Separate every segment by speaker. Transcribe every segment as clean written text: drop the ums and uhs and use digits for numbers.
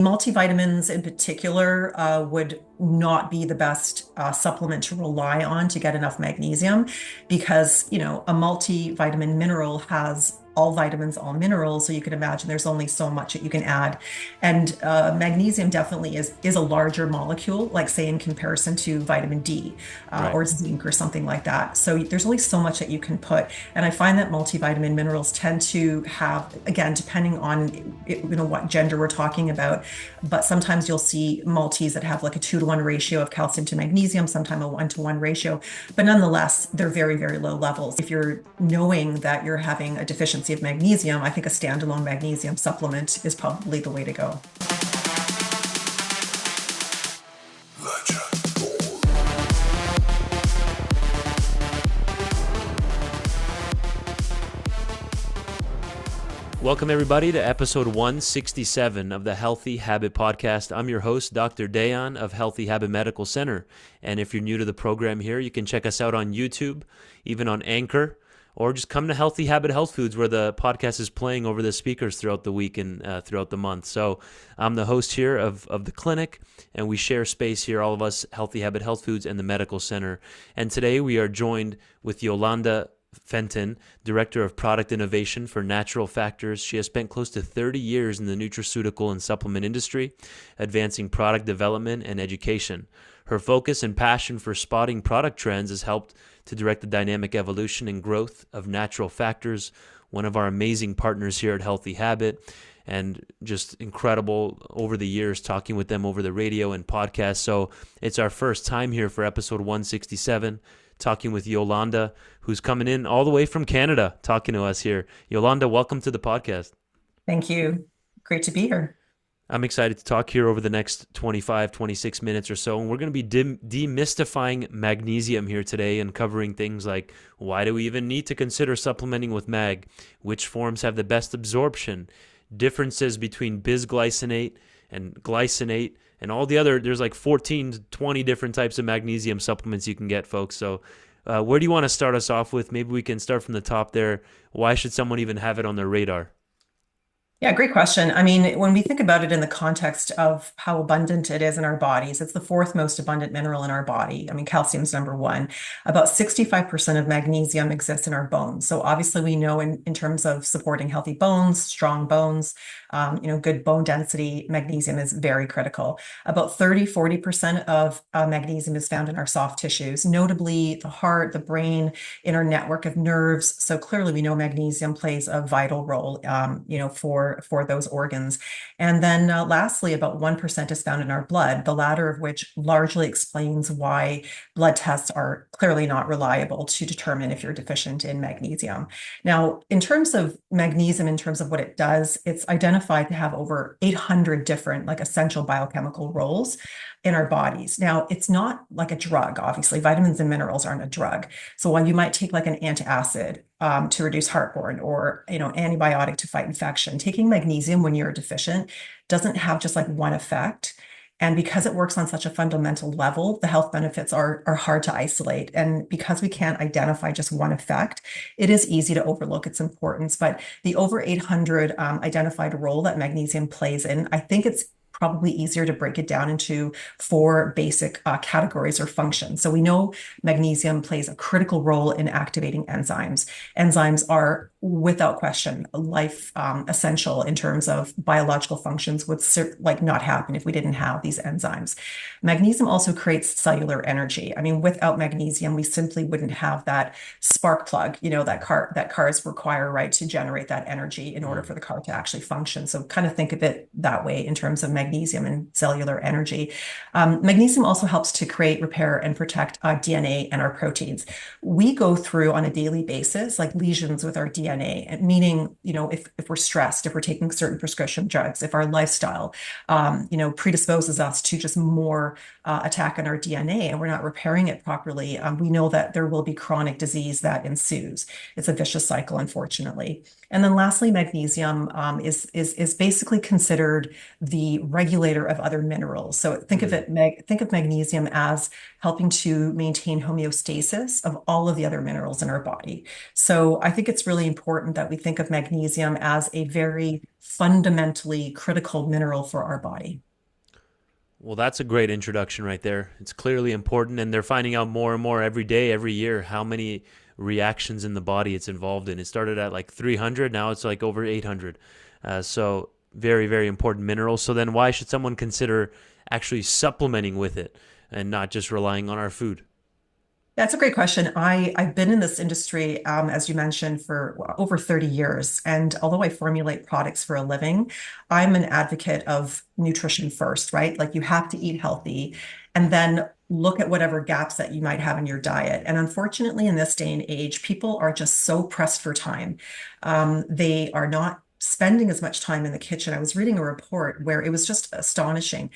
Speaker 1: Multivitamins in particular would not be the best supplement to rely on to get enough magnesium because, a multivitamin mineral has all vitamins, all minerals. So you can imagine there's only so much that you can add. And magnesium definitely is a larger molecule, like say in comparison to vitamin D
Speaker 2: Right.
Speaker 1: or zinc or something like that. So there's only so much that you can put. And I find that multivitamin minerals tend to have, again, depending on what gender we're talking about, but sometimes you'll see multis that have like a 2-to-1 ratio of calcium to magnesium, sometimes a 1-to-1 ratio. But nonetheless, they're very, very low levels. If you're knowing that you're having a deficiency of magnesium, I think a standalone magnesium supplement is probably the way to go.
Speaker 2: Welcome, everybody, to episode 167 of the Healthy Habit Podcast. I'm your host, Dr. Dayan of Healthy Habit Medical Center. And if you're new to the program here, you can check us out on YouTube, even on Anchor, or just come to Healthy Habit Health Foods, where the podcast is playing over the speakers throughout the week and throughout the month. So I'm the host here of the clinic, and we share space here, all of us, Healthy Habit Health Foods and the Medical Center. And today we are joined with Yolanda Fenton, Director of Product Innovation for Natural Factors. She has spent close to 30 years in the nutraceutical and supplement industry, advancing product development and education. Her focus and passion for spotting product trends has helped to direct the dynamic evolution and growth of Natural Factors, one of our amazing partners here at Healthy Habit, and just incredible over the years talking with them over the radio and podcast. So it's our first time here for episode 167. Talking with Yolanda, who's coming in all the way from Canada, talking to us here. Yolanda, welcome to the podcast.
Speaker 1: Thank you. Great to be here.
Speaker 2: I'm excited to talk here over the next 25, 26 minutes or so. And we're going to be demystifying magnesium here today and covering things like, why do we even need to consider supplementing with mag? Which forms have the best absorption? Differences between bisglycinate and glycinate, and all the other, there's like 14 to 20 different types of magnesium supplements you can get, folks. So where do you want to start us off with? Maybe we can start from the top there. Why should someone even have it on their radar?
Speaker 1: Yeah, great question. I mean, when we think about it in the context of how abundant it is in our bodies, it's the fourth most abundant mineral in our body. I mean, calcium's number one. About 65% of magnesium exists in our bones. So obviously we know in terms of supporting healthy bones, strong bones, good bone density, magnesium is very critical. About 30-40% of magnesium is found in our soft tissues, notably the heart, the brain, in our network of nerves. So clearly we know magnesium plays a vital role, for those organs. And then lastly, about 1% is found in our blood, the latter of which largely explains why blood tests are clearly not reliable to determine if you're deficient in magnesium. Now, in terms of magnesium, in terms of what it does, it's identified to have over 800 different like essential biochemical roles in our bodies. Now, it's not like a drug, obviously. Vitamins and minerals aren't a drug. So while you might take like an antacid to reduce heartburn or antibiotic to fight infection, taking magnesium when you're deficient doesn't have just like one effect. And because it works on such a fundamental level, the health benefits are hard to isolate. And because we can't identify just one effect, it is easy to overlook its importance. But the over 800 identified role that magnesium plays in, I think it's probably easier to break it down into four basic categories or functions. So we know magnesium plays a critical role in activating enzymes. Enzymes are, without question, life essential in terms of biological functions would not happen if we didn't have these enzymes. Magnesium also creates cellular energy. I mean, without magnesium, we simply wouldn't have that spark plug, that cars require, right, to generate that energy in order for the car to actually function. So kind of think of it that way in terms of magnesium and cellular energy. Magnesium also helps to create, repair, and protect DNA and our proteins. We go through on a daily basis like lesions with our DNA, meaning, if we're stressed, if we're taking certain prescription drugs, if our lifestyle, predisposes us to just more attack on our DNA and we're not repairing it properly, we know that there will be chronic disease that ensues. It's a vicious cycle, unfortunately. And then lastly, magnesium is basically considered the regulator of other minerals. So
Speaker 2: Mm.
Speaker 1: think of magnesium as helping to maintain homeostasis of all of the other minerals in our body. So I think it's really important that we think of magnesium as a very fundamentally critical mineral for our body.
Speaker 2: Well, that's a great introduction right there. It's clearly important, and they're finding out more and more every day, every year, how many reactions in the body it's involved in. It started at like 300, now it's like over 800. So, very, very important mineral. So, then why should someone consider actually supplementing with it and not just relying on our food?
Speaker 1: That's a great question. I've been in this industry, as you mentioned, for over 30 years. And although I formulate products for a living, I'm an advocate of nutrition first, right? Like you have to eat healthy and then look at whatever gaps that you might have in your diet. And unfortunately, in this day and age, people are just so pressed for time. They are not spending as much time in the kitchen. I was reading a report where it was just astonishing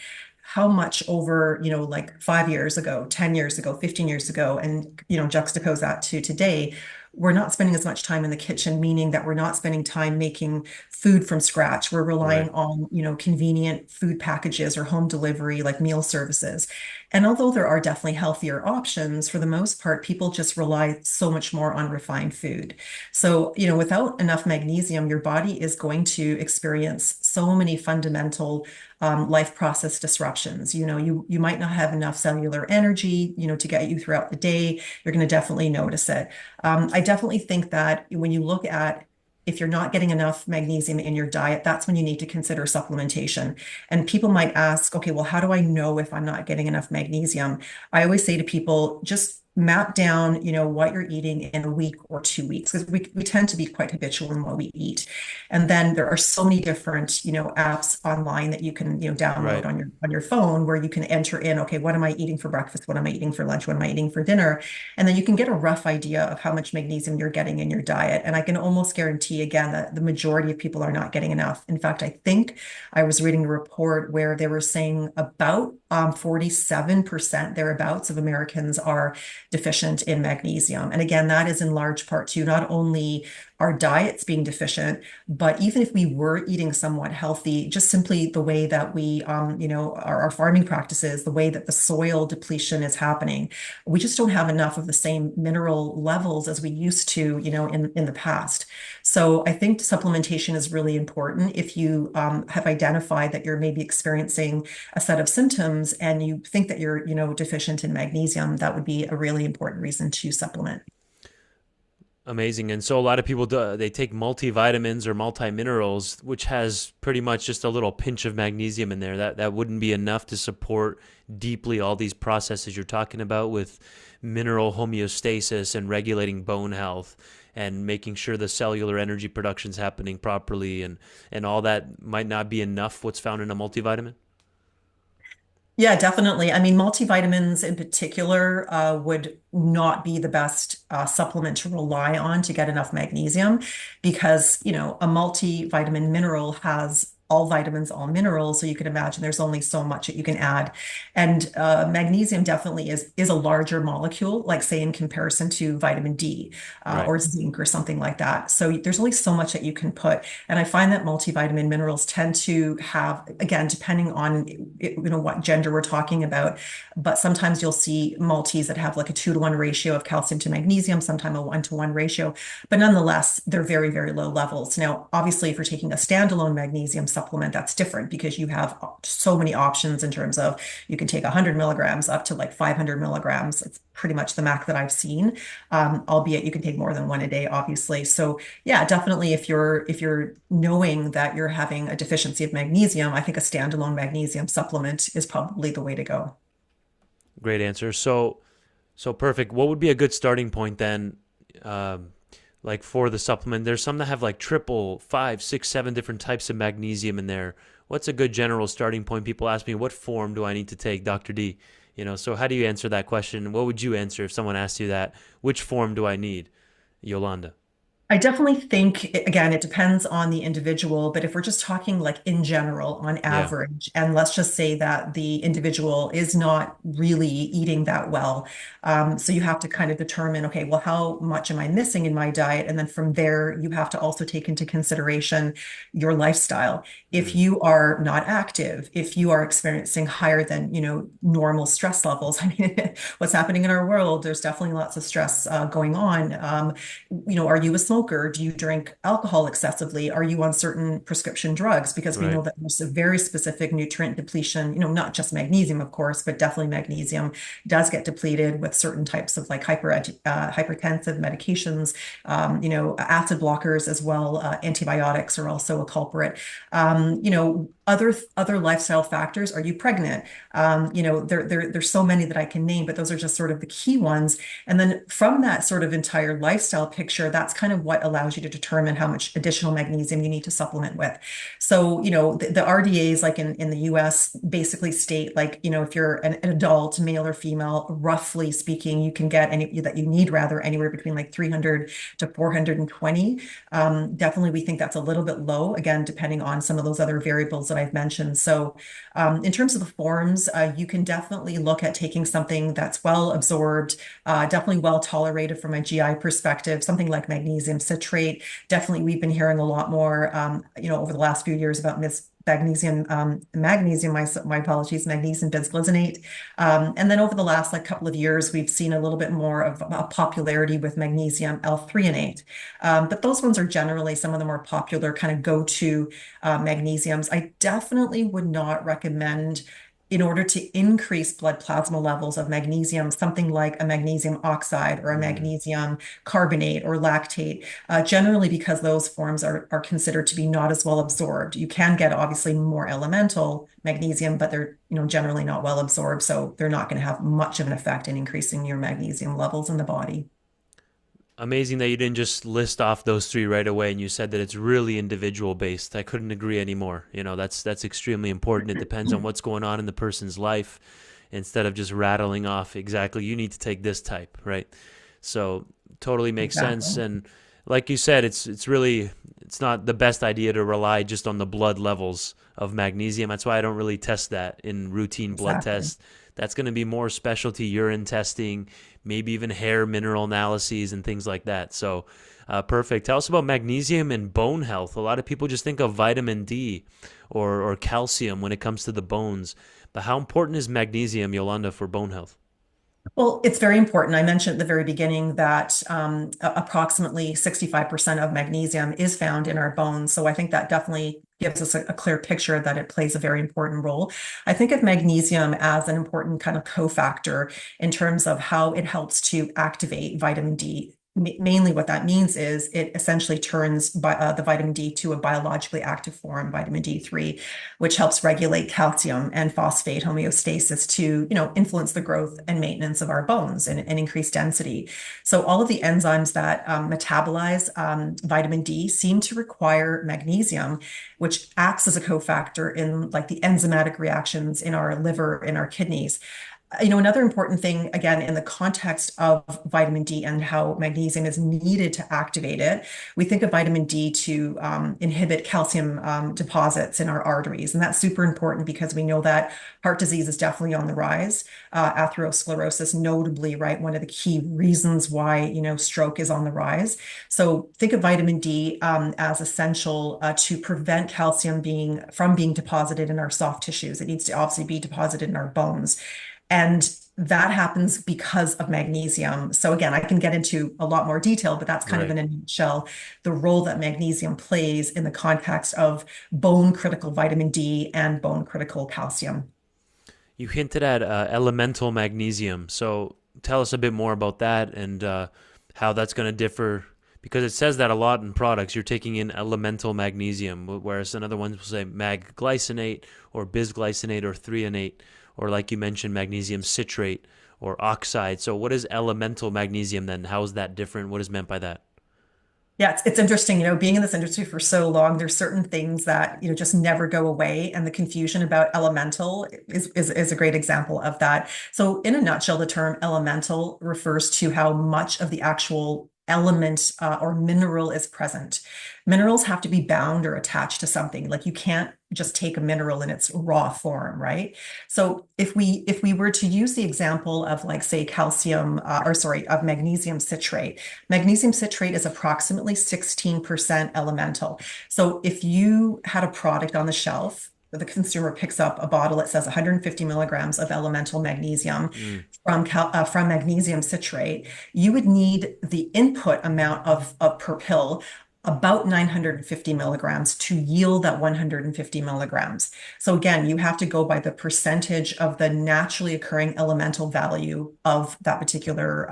Speaker 1: how much over, like 5 years ago, 10 years ago, 15 years ago, and, juxtapose that to today, we're not spending as much time in the kitchen, meaning that we're not spending time making food from scratch. We're relying
Speaker 2: Right.
Speaker 1: on, convenient food packages or home delivery, like meal services. And although there are definitely healthier options, for the most part, people just rely so much more on refined food. So, without enough magnesium, your body is going to experience so many fundamental life process disruptions. You might not have enough cellular energy, to get you throughout the day. You're going to definitely notice it. I definitely think that when you look at if you're not getting enough magnesium in your diet, that's when you need to consider supplementation. And people might ask, okay, well, how do I know if I'm not getting enough magnesium? I always say to people, just map down, what you're eating in a week or 2 weeks, because we tend to be quite habitual in what we eat. And then there are so many different, apps online that you can, download
Speaker 2: Right.
Speaker 1: on your phone where you can enter in, okay, what am I eating for breakfast? What am I eating for lunch? What am I eating for dinner? And then you can get a rough idea of how much magnesium you're getting in your diet. And I can almost guarantee again that the majority of people are not getting enough. In fact, I think I was reading a report where they were saying about 47% thereabouts of Americans are deficient in magnesium. And again, that is in large part to not only our diets being deficient, but even if we were eating somewhat healthy, just simply the way that we, our farming practices, the way that the soil depletion is happening, we just don't have enough of the same mineral levels as we used to, in the past. So I think supplementation is really important. If you have identified that you're maybe experiencing a set of symptoms and you think that you're, deficient in magnesium, that would be a really important reason to supplement.
Speaker 2: Amazing. And so a lot of people they take multivitamins or multiminerals, which has pretty much just a little pinch of magnesium in there. That wouldn't be enough to support deeply all these processes you're talking about with mineral homeostasis and regulating bone health and making sure the cellular energy production is happening properly, and all that might not be enough what's found in a multivitamin.
Speaker 1: Yeah, definitely. I mean, multivitamins in particular would not be the best supplement to rely on to get enough magnesium because, a multivitamin mineral has all vitamins, all minerals. So you can imagine there's only so much that you can add. And magnesium definitely is a larger molecule, like say in comparison to vitamin D
Speaker 2: Right.
Speaker 1: or zinc or something like that. So there's only so much that you can put. And I find that multivitamin minerals tend to have, again, depending on what gender we're talking about, but sometimes you'll see multis that have like a 2-to-1 ratio of calcium to magnesium, sometimes a 1-to-1 ratio, but nonetheless, they're very, very low levels. Now, obviously, if you're taking a standalone magnesium supplement, that's different because you have so many options in terms of you can take 100 milligrams up to like 500 milligrams. It's pretty much the max that I've seen, albeit you can take more than one a day, obviously. So yeah, definitely if you're knowing that you're having a deficiency of magnesium, I think a standalone magnesium supplement is probably the way to go.
Speaker 2: Great answer. So perfect. What would be a good starting point then? Um, like for the supplement, there's some that have like triple, five, six, seven different types of magnesium in there. What's a good general starting point? People ask me, what form do I need to take, Dr. D? So how do you answer that question? What would you answer if someone asked you that? Which form do I need, Yolanda?
Speaker 1: I definitely think, again, it depends on the individual, but if we're just talking like in general, on
Speaker 2: Yeah.
Speaker 1: average, and let's just say that the individual is not really eating that well. So you have to kind of determine, okay, well, how much am I missing in my diet? And then from there, you have to also take into consideration your lifestyle. If
Speaker 2: Mm,
Speaker 1: you are not active, if you are experiencing higher than, normal stress levels, I mean, what's happening in our world, there's definitely lots of stress going on. Are you a smoker? Do you drink alcohol excessively? Are you on certain prescription drugs? Because we know
Speaker 2: right.
Speaker 1: that there's a very specific nutrient depletion, not just magnesium, of course, but definitely magnesium does get depleted with certain types of like hypertensive medications, acid blockers as well. Antibiotics are also a culprit. Other lifestyle factors. Are you pregnant? There's so many that I can name, but those are just sort of the key ones. And then from that sort of entire lifestyle picture, that's kind of what allows you to determine how much additional magnesium you need to supplement with. So, the RDAs, like in the US, basically state like, if you're an adult, male or female, roughly speaking, you can get any that you need rather anywhere between like 300 to 420. Definitely, we think that's a little bit low, again, depending on some of those other variables that I've mentioned. So, in terms of the forms, you can definitely look at taking something that's well absorbed, definitely well tolerated from a GI perspective, something like magnesium citrate. Definitely, we've been hearing a lot more, over the last few years about magnesium, my apologies, magnesium bisglycinate. And then over the last like couple of years, we've seen a little bit more of a popularity with magnesium L-threonate. But those ones are generally some of the more popular kind of go-to magnesiums. I definitely would not recommend, in order to increase blood plasma levels of magnesium, something like a magnesium oxide or a
Speaker 2: Mm.
Speaker 1: magnesium carbonate or lactate, generally because those forms are considered to be not as well absorbed. You can get obviously more elemental magnesium, but they're, generally not well absorbed. So they're not going to have much of an effect in increasing your magnesium levels in the body.
Speaker 2: Amazing that you didn't just list off those three right away and you said that it's really individual based. I couldn't agree anymore. That's extremely important. It depends on what's going on in the person's life instead of just rattling off exactly you need to take this type, right? So totally makes sense.
Speaker 1: Exactly.
Speaker 2: And like you said, it's not the best idea to rely just on the blood levels of magnesium. That's why I don't really test that in routine blood
Speaker 1: Exactly.
Speaker 2: tests. That's going to be more specialty urine testing, maybe even hair mineral analyses and things like that. So perfect. Tell us about magnesium and bone health. A lot of people just think of vitamin D or calcium when it comes to the bones. But how important is magnesium, Yolanda, for bone health?
Speaker 1: Well, it's very important. I mentioned at the very beginning that approximately 65% of magnesium is found in our bones. So I think that definitely gives us a clear picture that it plays a very important role. I think of magnesium as an important kind of cofactor in terms of how it helps to activate vitamin D. Mainly, what that means is it essentially turns the vitamin D to a biologically active form, vitamin D3, which helps regulate calcium and phosphate homeostasis to, influence the growth and maintenance of our bones and increase density. So all of the enzymes that metabolize vitamin D seem to require magnesium, which acts as a cofactor in like the enzymatic reactions in our liver, in our kidneys. Another important thing, again, in the context of vitamin D and how magnesium is needed to activate it, we think of vitamin D to inhibit calcium deposits in our arteries. And that's super important because we know that heart disease is definitely on the rise. Atherosclerosis, notably, right? One of the key reasons why, stroke is on the rise. So think of vitamin D as essential to prevent calcium from being deposited in our soft tissues. It needs to obviously be deposited in our bones. And that happens because of magnesium. So again, I can get into a lot more detail, but that's kind of
Speaker 2: Right.
Speaker 1: in a nutshell the role that magnesium plays in the context of bone critical vitamin D and bone critical calcium.
Speaker 2: You hinted at elemental magnesium. So tell us a bit more about that and how that's going to differ. Because it says that a lot in products. You're taking in elemental magnesium, whereas another ones will say magglycinate or bisglycinate or threonate, or like you mentioned, magnesium citrate or oxide. So what is elemental magnesium then? How is that different? What is meant by that?
Speaker 1: Yeah, it's interesting, being in this industry for so long, there's certain things that, just never go away. And the confusion about elemental is a great example of that. So in a nutshell, the term elemental refers to how much of the actual element or mineral is present. Minerals have to be bound or attached to something. Like you can't just take a mineral in its raw form, right? So if we were to use the example of like say calcium or sorry of magnesium citrate is approximately 16% elemental. So if you had a product on the shelf, the consumer picks up a bottle that says 150 milligrams of elemental magnesium
Speaker 2: Mm.
Speaker 1: from magnesium citrate, you would need the input amount of per pill about 950 milligrams to yield that 150 milligrams. So again, you have to go by the percentage of the naturally occurring elemental value of that particular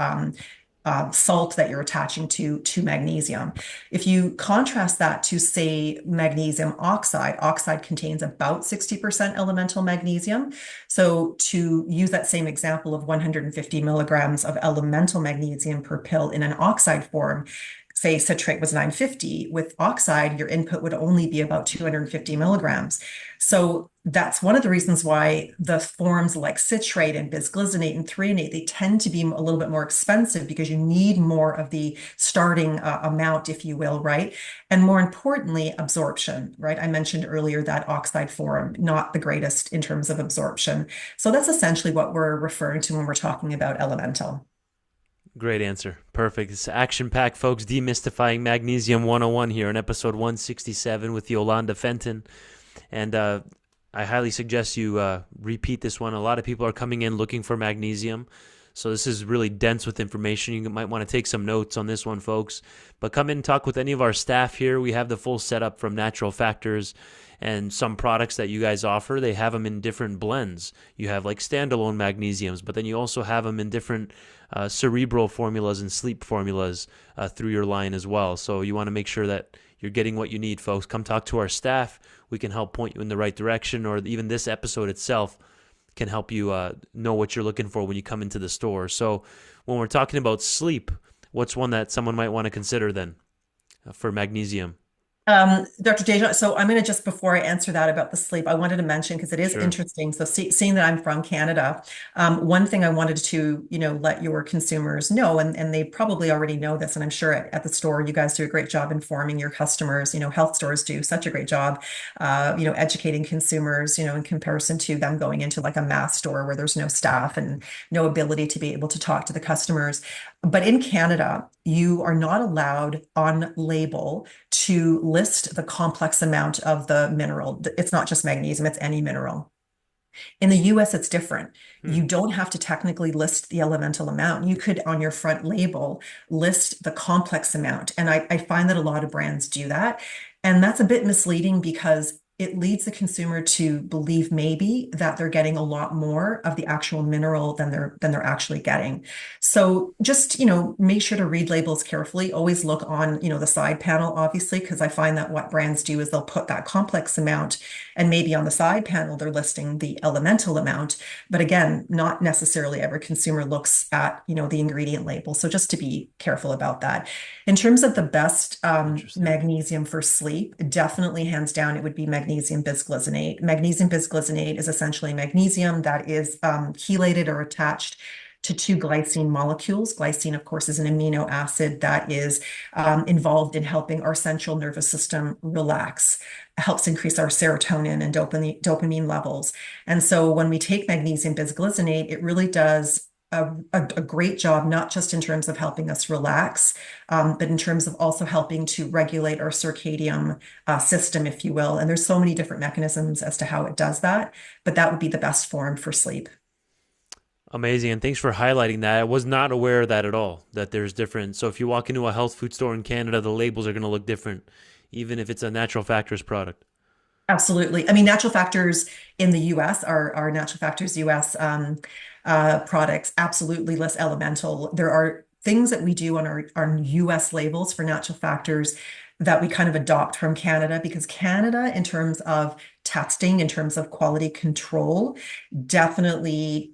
Speaker 1: salt that you're attaching to magnesium. If you contrast that to, say, magnesium oxide, oxide contains about 60% elemental magnesium. So to use that same example of 150 milligrams of elemental magnesium per pill in an oxide form, say citrate was 950, with oxide, your input would only be about 250 milligrams. So that's one of the reasons why the forms like citrate and bisglycinate and threonate, they tend to be a little bit more expensive because you need more of the starting amount, if you will, right? And more importantly, absorption, right? I mentioned earlier that oxide form, not the greatest in terms of absorption. So that's essentially what we're referring to when we're talking about elemental.
Speaker 2: Great answer. Perfect. It's action packed, folks. Demystifying Magnesium 101 here in episode 167 with Yolanda Fenton. And I highly suggest you repeat this one. A lot of people are coming in looking for magnesium. So this is really dense with information. You might want to take some notes on this one, folks. But come in and talk with any of our staff here. We have the full setup from Natural Factors and some products that you guys offer. They have them in different blends. You have like standalone magnesiums, but then you also have them in different cerebral formulas and sleep formulas through your line as well. So you want to make sure that you're getting what you need, folks. Come talk to our staff. We can help point you in the right direction, or even this episode itself can help you know what you're looking for when you come into the store. So when we're talking about sleep, what's one that someone might want to consider then for magnesium?
Speaker 1: Dr. Deja, so I'm going to just before I answer that about the sleep, I wanted to mention because it is
Speaker 2: Sure.
Speaker 1: interesting. So seeing that I'm from Canada, one thing I wanted to, let your consumers know, and they probably already know this, and I'm sure at the store you guys do a great job informing your customers. Health stores do such a great job, educating consumers, in comparison to them going into like a mass store where there's no staff and no ability to be able to talk to the customers. But in Canada, you are not allowed on label to list the complex amount of the mineral. It's not just magnesium, it's any mineral. In the US, it's different.
Speaker 2: Hmm.
Speaker 1: You don't have to technically list the elemental amount. You could, on your front label, list the complex amount. And I find that a lot of brands do that. And that's a bit misleading because it leads the consumer to believe maybe that they're getting a lot more of the actual mineral than they're actually getting. So just, make sure to read labels carefully. Always look on, the side panel, obviously, because I find that what brands do is they'll put that complex amount and maybe on the side panel, they're listing the elemental amount. But again, not necessarily every consumer looks at, the ingredient label. So just to be careful about that. In terms of the best
Speaker 2: Interesting.
Speaker 1: magnesium for sleep, definitely hands down, it would be magnesium bisglycinate. Magnesium bisglycinate is essentially magnesium that is chelated or attached to two glycine molecules. Glycine, of course, is an amino acid that is involved in helping our central nervous system relax, helps increase our serotonin and dopamine levels. And so when we take magnesium bisglycinate, it really does a great job, not just in terms of helping us relax, but in terms of also helping to regulate our circadian system, if you will. And there's so many different mechanisms as to how it does that, but that would be the best form for sleep.
Speaker 2: Amazing. And thanks for highlighting that. I was not aware of that at all, that there's different. So if you walk into a health food store in Canada, the labels are going to look different, even if it's a Natural Factors product.
Speaker 1: Absolutely. I mean, Natural Factors in the US, our Natural Factors US products absolutely less elemental. There are things that we do on our US labels for Natural Factors that we kind of adopt from Canada because Canada, in terms of testing, in terms of quality control, definitely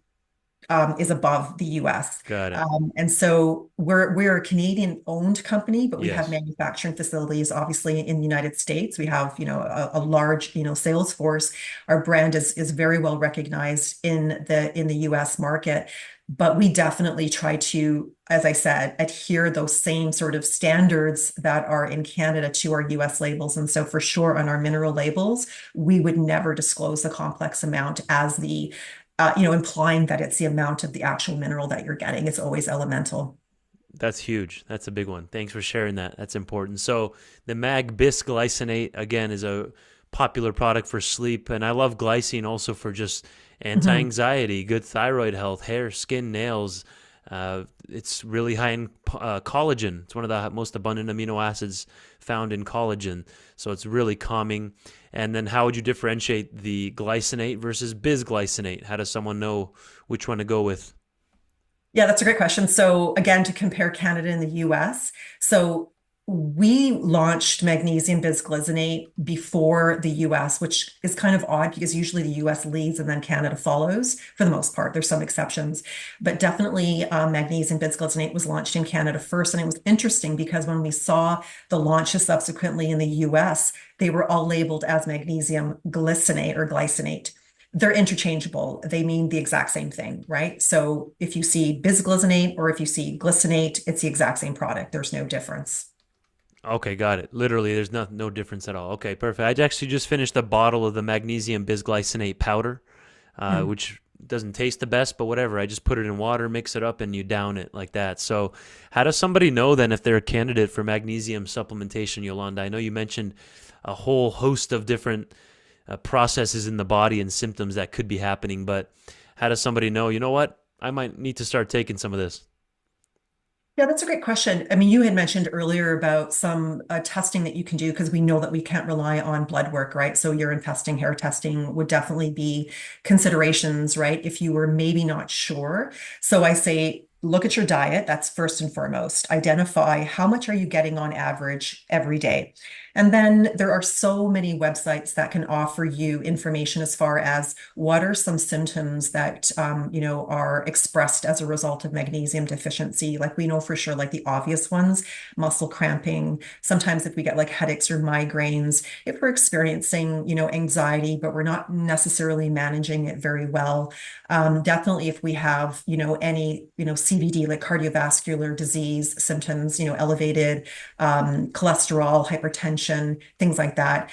Speaker 1: is above the US.
Speaker 2: Got it.
Speaker 1: And so we're a Canadian owned company, but we have
Speaker 2: Yes.
Speaker 1: manufacturing facilities obviously in the United States. We have, a large, sales force. Our brand is very well recognized in the US market. But we definitely try to, as I said, adhere those same sort of standards that are in Canada to our US labels. And so for sure on our mineral labels, we would never disclose the complex amount as the, implying that it's the amount of the actual mineral that you're getting. It's always elemental.
Speaker 2: That's huge. That's a big one. Thanks for sharing that. That's important. So the Mag Bisglycinate again is a popular product for sleep, and I love glycine also for just
Speaker 1: Mhm.
Speaker 2: anti-anxiety, good thyroid health, hair, skin, nails. It's really high in collagen. It's one of the most abundant amino acids found in collagen, so it's really calming. And then, how would you differentiate the glycinate versus bisglycinate? How does someone know which one to go with?
Speaker 1: Yeah, that's a great question. So again, to compare Canada and the US, so we launched magnesium bisglycinate before the US, which is kind of odd because usually the US leads and then Canada follows for the most part. There's some exceptions, but definitely magnesium bisglycinate was launched in Canada first. And it was interesting because when we saw the launches subsequently in the US, they were all labeled as magnesium glycinate or glycinate. They're interchangeable. They mean the exact same thing, right? So if you see bisglycinate or if you see glycinate, it's the exact same product. There's no difference.
Speaker 2: Okay, got it. Literally, there's no difference at all. Okay, perfect. I actually just finished a bottle of the magnesium bisglycinate powder,
Speaker 1: Mm.
Speaker 2: which doesn't taste the best, but whatever. I just put it in water, mix it up, and you down it like that. So, how does somebody know then if they're a candidate for magnesium supplementation, Yolanda? I know you mentioned a whole host of different processes in the body and symptoms that could be happening, but how does somebody know, you know what? I might need to start taking some of this.
Speaker 1: Yeah, that's a great question. I mean, you had mentioned earlier about some testing that you can do because we know that we can't rely on blood work, right? So urine testing, hair testing would definitely be considerations, right? If you were maybe not sure. So I say, look at your diet. That's first and foremost. Identify how much are you getting on average every day. And then there are so many websites that can offer you information as far as what are some symptoms that are expressed as a result of magnesium deficiency. Like we know for sure, like the obvious ones, muscle cramping. Sometimes if we get like headaches or migraines, if we're experiencing, anxiety, but we're not necessarily managing it very well. Definitely if we have, any, CVD, like cardiovascular disease symptoms, elevated cholesterol, hypertension, things like that.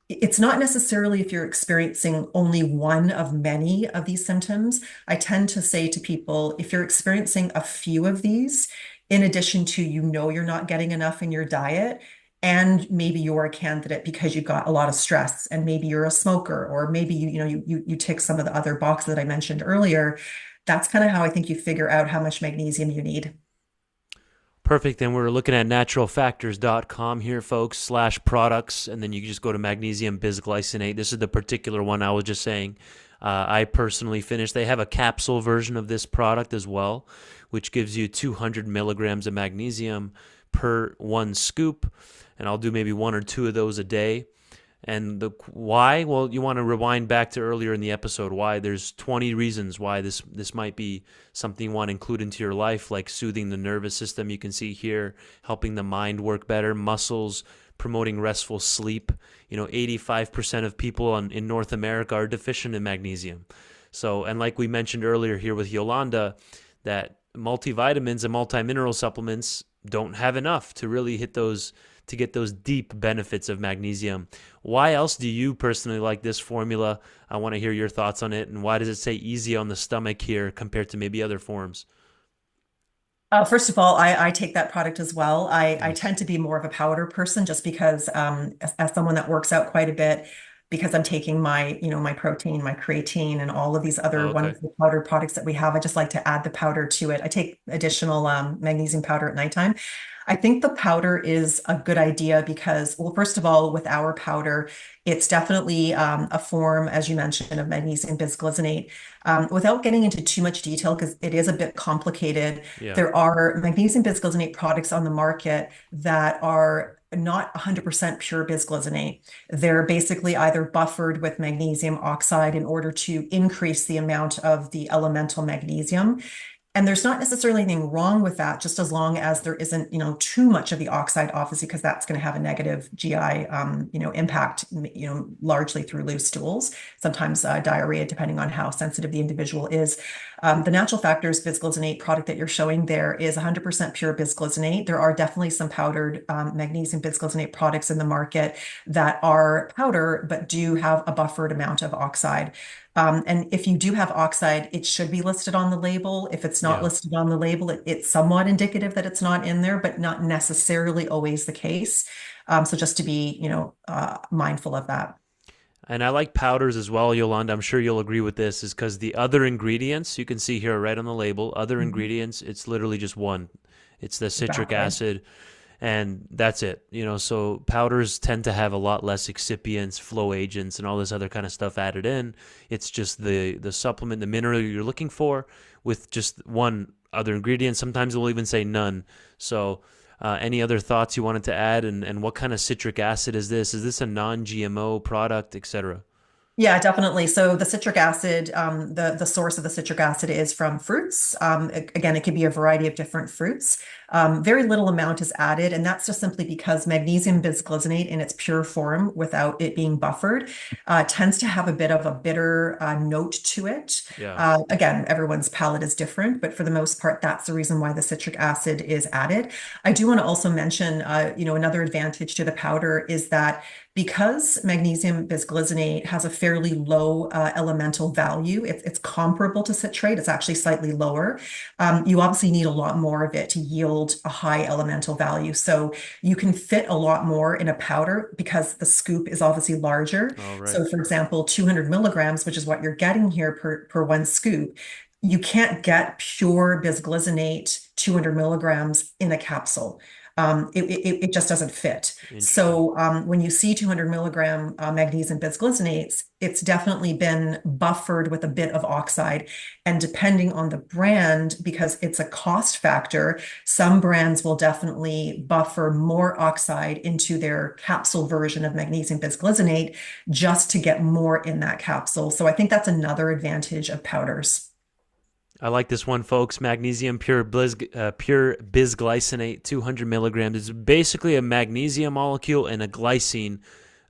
Speaker 1: It's not necessarily if you're experiencing only one of many of these symptoms. I tend to say to people, if you're experiencing a few of these, in addition to you're not getting enough in your diet, and maybe you're a candidate because you've got a lot of stress, and maybe you're a smoker, or maybe you tick some of the other boxes that I mentioned earlier. That's kind of how I think you figure out how much magnesium you need.
Speaker 2: Perfect. And we're looking at naturalfactors.com here, folks, /products. And then you can just go to magnesium bisglycinate. This is the particular one I was just saying. I personally finished. They have a capsule version of this product as well, which gives you 200 milligrams of magnesium per one scoop. And I'll do maybe one or two of those a day. And the why? Well, you want to rewind back to earlier in the episode. Why? There's 20 reasons why this might be something you want to include into your life, like soothing the nervous system. You can see here, helping the mind work better, muscles, promoting restful sleep. 85% of people in North America are deficient in magnesium. So, and like we mentioned earlier here with Yolanda, that multivitamins and multimineral supplements don't have enough to really hit those to get those deep benefits of magnesium. Why else do you personally like this formula? I want to hear your thoughts on it. And why does it say easy on the stomach here compared to maybe other forms?
Speaker 1: First of all, I take that product as well. I
Speaker 2: Nice.
Speaker 1: tend to be more of a powder person just because as someone that works out quite a bit, because I'm taking my, my protein, my creatine, and all of these other
Speaker 2: Oh, okay.
Speaker 1: wonderful powder products that we have. I just like to add the powder to it. I take additional magnesium powder at nighttime. I think the powder is a good idea because, well, first of all, with our powder, it's definitely a form, as you mentioned, of magnesium bisglycinate. Without getting into too much detail, because it is a bit complicated,
Speaker 2: Yeah.
Speaker 1: there are magnesium bisglycinate products on the market that are not 100% pure bisglycinate. They're basically either buffered with magnesium oxide in order to increase the amount of the elemental magnesium. And there's not necessarily anything wrong with that, just as long as there isn't, too much of the oxide, obviously, because that's going to have a negative GI, impact, largely through loose stools, sometimes diarrhea, depending on how sensitive the individual is. The natural factors bisglycinate product that you're showing there is 100% pure bisglycinate. There are definitely some powdered magnesium bisglycinate products in the market that are powder, but do have a buffered amount of oxide. And if you do have oxide, it should be listed on the label. If it's not
Speaker 2: Yeah.
Speaker 1: listed on the label, it's somewhat indicative that it's not in there, but not necessarily always the case. So just to be, mindful of that.
Speaker 2: And I like powders as well, Yolanda. I'm sure you'll agree with this, is because the other ingredients you can see here right on the label, other
Speaker 1: Mhm.
Speaker 2: ingredients, it's literally just one. It's the citric
Speaker 1: Exactly.
Speaker 2: acid, and that's it. So powders tend to have a lot less excipients, flow agents, and all this other kind of stuff added in. It's just the supplement, the mineral you're looking for, with just one other ingredient. Sometimes we'll even say none. So, any other thoughts you wanted to add, and what kind of citric acid is this? Is this a non-GMO product, etc.?
Speaker 1: Yeah, definitely. So the citric acid, the source of the citric acid is from fruits. Again, it could be a variety of different fruits. Very little amount is added, and that's just simply because magnesium bisglycinate in its pure form, without it being buffered, tends to have a bit of a bitter note to it.
Speaker 2: Yeah.
Speaker 1: Again, everyone's palate is different, but for the most part, that's the reason why the citric acid is added. I do want to also mention, another advantage to the powder is that because magnesium bisglycinate has a fairly low elemental value, it's comparable to citrate, it's actually slightly lower. You obviously need a lot more of it to yield a high elemental value. So you can fit a lot more in a powder because the scoop is obviously larger.
Speaker 2: All right.
Speaker 1: So, for example, 200 milligrams, which is what you're getting here per one scoop, you can't get pure bisglycinate 200 milligrams in a capsule. It just doesn't fit.
Speaker 2: Interesting.
Speaker 1: So when you see 200 milligram magnesium bisglycinates, it's definitely been buffered with a bit of oxide. And depending on the brand, because it's a cost factor, some brands will definitely buffer more oxide into their capsule version of magnesium bisglycinate just to get more in that capsule. So I think that's another advantage of powders.
Speaker 2: I like this one, folks. Magnesium pure bisglycinate, 200 milligrams. It's basically a magnesium molecule and a glycine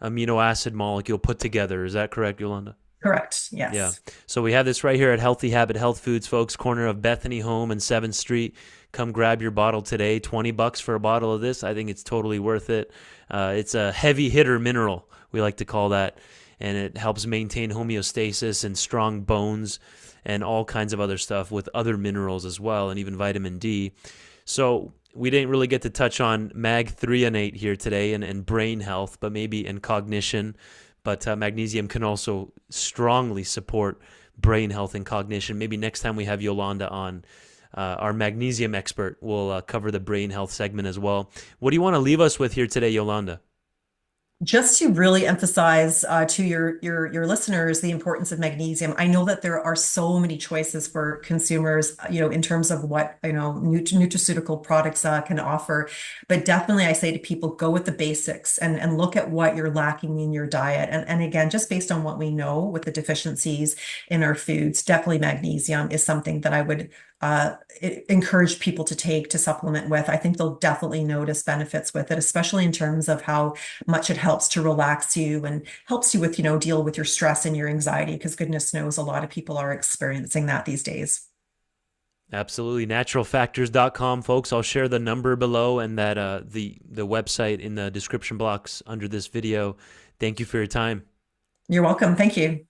Speaker 2: amino acid molecule put together. Is that correct, Yolanda?
Speaker 1: Correct.
Speaker 2: Yeah.
Speaker 1: Yes.
Speaker 2: So we have this right here at Healthy Habit Health Foods, folks, corner of Bethany Home and 7th Street. Come grab your bottle today. $20 for a bottle of this. I think it's totally worth it. It's a heavy hitter mineral, we like to call that. And it helps maintain homeostasis and strong bones and all kinds of other stuff with other minerals as well, and even vitamin D. So we didn't really get to touch on mag-threonate here today and brain health, but maybe in cognition. But magnesium can also strongly support brain health and cognition. Maybe next time we have Yolanda on, our magnesium expert, will cover the brain health segment as well. What do you want to leave us with here today, Yolanda?
Speaker 1: Just to really emphasize to your listeners the importance of magnesium. I know that there are so many choices for consumers, in terms of what nutraceutical products can offer. But definitely, I say to people, go with the basics and look at what you're lacking in your diet. And again, just based on what we know with the deficiencies in our foods, definitely magnesium is something that I would encourage people to take to supplement with. I think they'll definitely notice benefits with it, especially in terms of how much it helps to relax you and helps you with, deal with your stress and your anxiety, because goodness knows a lot of people are experiencing that these days.
Speaker 2: Absolutely. Naturalfactors.com, folks. I'll share the number below and that the website in the description box under this video. Thank you for your time.
Speaker 1: You're welcome. Thank you.